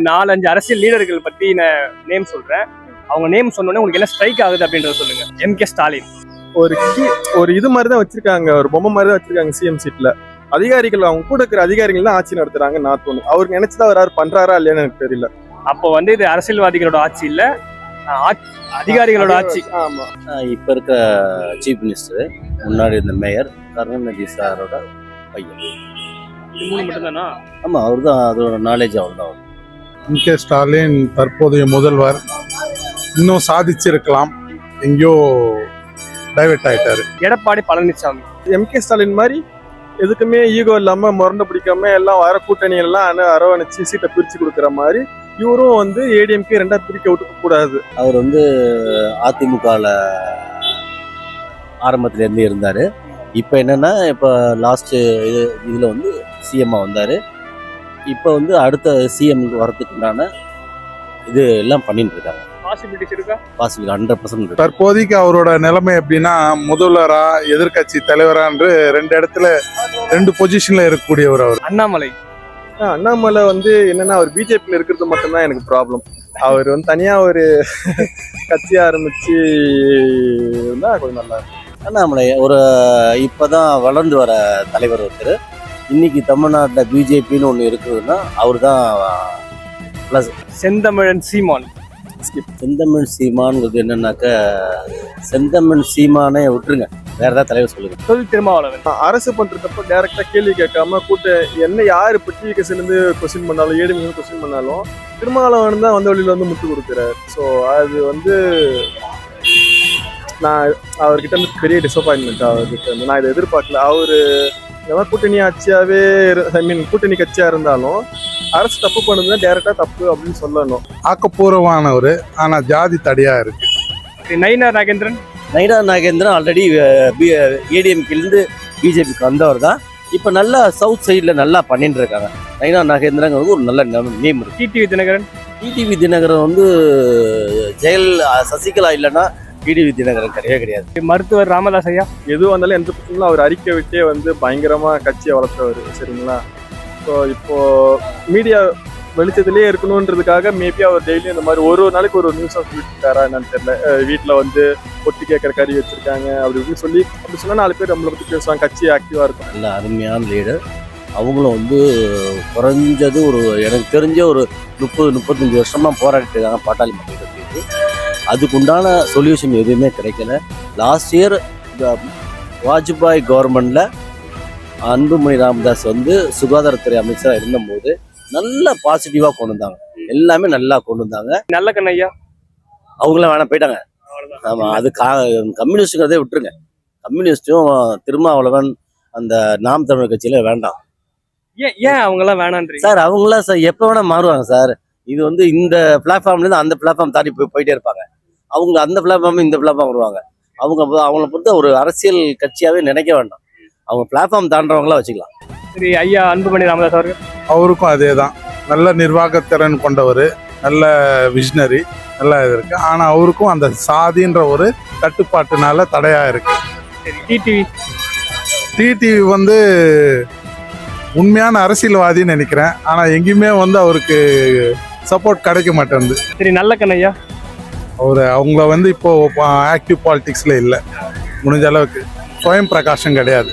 4-5 அரசியல் லீடர்கள் பத்தி நான் நேம் சொல்றேன். அவங்க நேம் சொன்னோன்னே உங்களுக்கு என்ன ஸ்ட்ரைக் ஆகுது அப்படின்றத சொல்லுங்க. எம்.கே. ஸ்டாலின் ஒரு இது மாதிரி தான் வச்சிருக்காங்க, ஒரு பொம்மை மாதிரி தான் வச்சிருக்காங்க சிஎம் சீட்ல. அதிகாரிகள் அவங்க கூட இருக்கிற அதிகாரிகள் தான் ஆட்சி நடத்துறாங்க. நான் தோணும் அவருக்கு நினைச்சுதான் அவர் பண்றாரா இல்லையான்னு எனக்கு தெரியல. அப்போ வந்து இது அரசியல்வாதிகளோட ஆட்சி இல்ல, அதிகாரிகளோட ஆட்சி. ஆமா, இப்ப இருக்க சீஃப் மினிஸ்டர், முன்னாடி இந்த மேயர் கருணாநிதி சாரோட பையன். இது 3 மட்டும் தானா? ஆமா, அவர் தான், அதோட நாலேஜ் அவர் தான். எம்.கே. ஸ்டாலின் தற்போதைய முதல்வர் இன்னும் சாதிச்சிருக்கலாம், எங்கேயோ டைவெர்ட் ஆயிட்டாரு. எடப்பாடி பழனிசாமி எம்.கே. ஸ்டாலின் மாதிரி எதுக்குமே ஈகோ இல்லாம முரண்டு பிடிக்காம எல்லாம் வர கூட்டணிகள் எல்லாம் அரவணைச்சு சீட்டை பிரிச்சு கொடுக்குற மாதிரி இவரும் வந்து ஏடிஎம்கே 2ஆ பிரிக்க விட்டுக்க கூடாது. அவர் வந்து அதிமுகவில் ஆரம்பத்துல இருந்து இருந்தாரு. இப்போ என்னன்னா, இப்போ லாஸ்ட் இதுல வந்து சிஎம்மா வந்தாரு. இப்போ வந்து அடுத்த சிஎம் வரதுக்கு உண்டான இது எல்லாம் பண்ணிட்டு இருக்காங்க. பாசிபிலிட்டிஸ் இருக்கா? பாசிபிள் 100% தற்போதைக்கு அவரோட நிலைமை எப்படின்னா, முதல்வரா எதிர்கட்சி தலைவரா என்று 2 இடத்துல 2 பொசிஷன்ல இருக்கக்கூடியவர் அவர். அண்ணாமலை வந்து என்னன்னா, அவர் பிஜேபியில் இருக்கிறது மட்டும்தான் எனக்கு ப்ராப்ளம். அவர் வந்து தனியா ஒரு கட்சி ஆரம்பிச்சு கொஞ்சம் நல்லா இருக்கும். அண்ணாமலை ஒரு இப்பதான் வளர்ந்து வர தலைவர் ஒருத்தர். இன்னைக்கு தமிழ்நாட்டில் பிஜேபின்னு ஒன்று இருக்குதுன்னா அவர் தான் ப்ளஸ். செந்தமிழன் சீமான். செந்தமிழ் சீமான்ங்கிறது என்னன்னாக்க, செந்தமிழ் சீமானே விட்டுருங்க, வேற ஏதாவது தலைவர் சொல்லுங்க. தொல் திருமாவளவன் அரசு பண்றதப்ப டைரக்டா கேள்வி கேட்காம என்ன யாரு இப்போ டிவிகேஸ்ல இருந்து கொஸ்டின் பண்ணாலும் ஏடிஎம் கொஸ்டின் பண்ணாலும் திருமாவளவன் தான் வந்து வழியில வந்து முட்டு கொடுக்குறாரு. ஸோ அது வந்து நான் அவர்கிட்ட இருந்து பெரிய டிசப்பாயின்மெண்ட். அவர்கிட்ட இருந்து நான் இதை எதிர்பார்க்கல. அவரு இந்த மாதிரி கூட்டணி ஆட்சியாவே கூட்டணி கட்சியா இருந்தாலும் அரசு தப்பு பண்ணுதுன்னா டைரக்டா தப்பு அப்படின்னு சொல்லணும். ஆக்கப்பூர்வமானவர், ஆனா ஜாதி தடையா இருக்கு. நயினார் நாகேந்திரன். நயினார் நாகேந்திரன் ஆல்ரெடி ஏடிஎம்கிலிருந்து பிஜேபிக்கு வந்தவர் தான். இப்போ நல்லா சவுத் சைடில் நல்லா பண்ணிட்டு இருக்காங்க. நயினார் நாகேந்திரங்கிறது ஒரு நல்ல நேம் இருக்கு. டிடிவி தினகரன். டிடிவி தினகரன் வந்து சசிகலா இல்லைன்னா டிடிவி தினகரன் கிடையாது. மருத்துவர் ராமதாஸ் ஐயா. எதுவும் வந்தாலும் எந்த பிரச்சனையும் அவர் அறிக்கை விட்டே வந்து பயங்கரமா கட்சியை வளர்த்தவர். சரிங்களா? ஸோ இப்போ மீடியா வெளிச்சத்திலே இருக்கணுன்றதுக்காக மேபி அவர் டெய்லி இந்த மாதிரி ஒரு நாளைக்கு ஒரு நியூஸாக சொல்லிட்டு இருக்காரா என்னன்னு தெரியல. வீட்டில் வந்து ஒட்டி கேட்குற கறி வச்சிருக்காங்க அப்படி இப்படின்னு சொல்லி அப்படி சொன்னா 4 பேர் நம்மளை பற்றி பேசுவாங்க, கட்சி ஆக்டிவாக இருக்கும். நல்ல அருமையான லீடர். அவங்களும் வந்து குறைஞ்சது ஒரு எனக்கு தெரிஞ்ச ஒரு 30-35 வருஷமா போராடிட்டு இருக்காங்க பாட்டாளி மக்கள் கட்சிக்கு. அதுக்குண்டான சொல்யூஷன் எதுவுமே கிடைக்கல. லாஸ்ட் இயர் வாஜ்பாய் கவர்மெண்ட்ல அன்புமணி ராமதாஸ் வந்து சுகாதாரத்துறை அமைச்சராக இருந்தபோது நல்லா பாசிட்டிவாக கொண்டு வந்தாங்க, எல்லாமே நல்லா கொண்டு வந்தாங்க. நல்ல கண்ணையா அவங்களாம் வேணாம் போயிட்டாங்க. ஆமாம், அது கம்யூனிஸ்டுங்கிறதே விட்டுருங்க. கம்யூனிஸ்டும் திருமாவளவன் அந்த நாம் தமிழர் கட்சியில வேண்டாம். ஏன் அவங்களாம் வேணான்றீங்க சார்? அவங்களாம் சார் எப்போ வேணா மாறுவாங்க சார். இது வந்து இந்த பிளாட்ஃபார்ம்லேருந்து அந்த பிளாட்ஃபார்ம் தாண்டி போயிட்டே இருப்பாங்க. அவங்க அந்த பிளாட்ஃபார்ம் இந்த பிளாட்ஃபார்ம் வருவாங்க. அவங்கள பொறுத்த ஒரு அரசியல் கட்சியாகவே நினைக்க வேண்டாம். அவங்க பிளாட்ஃபார்ம் தாண்டவங்களா வச்சுக்கலாம். சரி ஐயா, அன்புமணி ராமதாஸ் அவர்கள். அவருக்கும் அதே தான், நல்ல நிர்வாகத்திறன் கொண்டவர், நல்ல விஷனரி, நல்லா இருக்கு. ஆனா அவருக்கும் அந்த சாதின்ற ஒரு கட்டுப்பாட்டுனால தடையா இருக்கு. டிடிவி வந்து உண்மையான அரசியல்வாதின்னு நினைக்கிறேன். ஆனா எங்கேயுமே வந்து அவருக்கு சப்போர்ட் கிடைக்க மாட்டேங்குது. சரி, நல்ல கண்ணையா அவங்கள வந்து இப்போ ஆக்டிவ் பாலிடிக்ஸ்ல இல்லை. முடிஞ்ச அளவுக்கு சுயம் பிரகாஷம் கிடையாது.